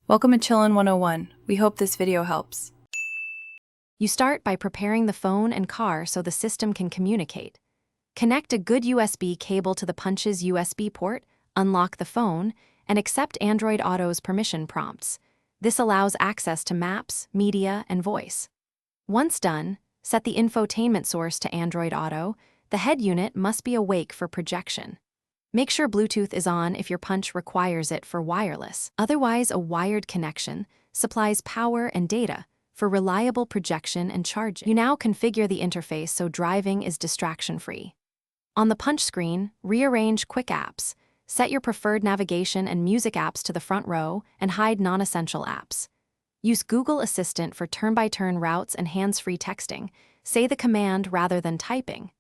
Welcome to Chillin' 101. We hope this video helps. You start by preparing the phone and car so the system can communicate. Connect a good USB cable to the punch's USB port, unlock the phone, and accept Android Auto's permission prompts. This allows access to maps, media, and voice. Once done, set the infotainment source to Android Auto. The head unit must be awake for projection. Make sure Bluetooth is on if your punch requires it for wireless. Otherwise, a wired connection supplies power and data for reliable projection and charging. You now configure the interface so driving is distraction-free. On the punch screen, rearrange quick apps. Set your preferred navigation and music apps to the front row and hide non-essential apps. Use Google Assistant for turn-by-turn routes and hands-free texting. Say the command rather than typing.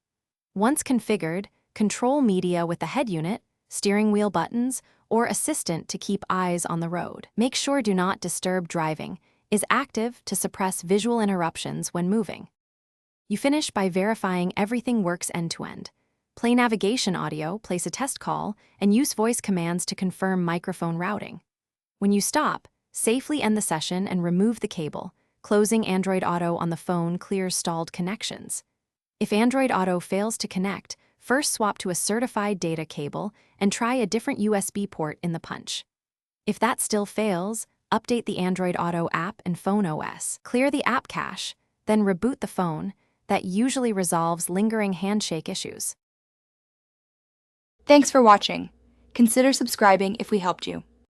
Once configured, control media with the head unit, steering wheel buttons, or assistant to keep eyes on the road. Make sure Do Not Disturb Driving is active to suppress visual interruptions when moving. You finish by verifying everything works end-to-end. Play navigation audio, place a test call, and use voice commands to confirm microphone routing. When you stop, safely end the session and remove the cable. Closing Android Auto on the phone clears stalled connections. If Android Auto fails to connect, first swap to a certified data cable and try a different USB port in the punch. If that still fails, update the Android Auto app and phone OS. Clear the app cache, then reboot the phone. That usually resolves lingering handshake issues. Thanks for watching. Consider subscribing if we helped you.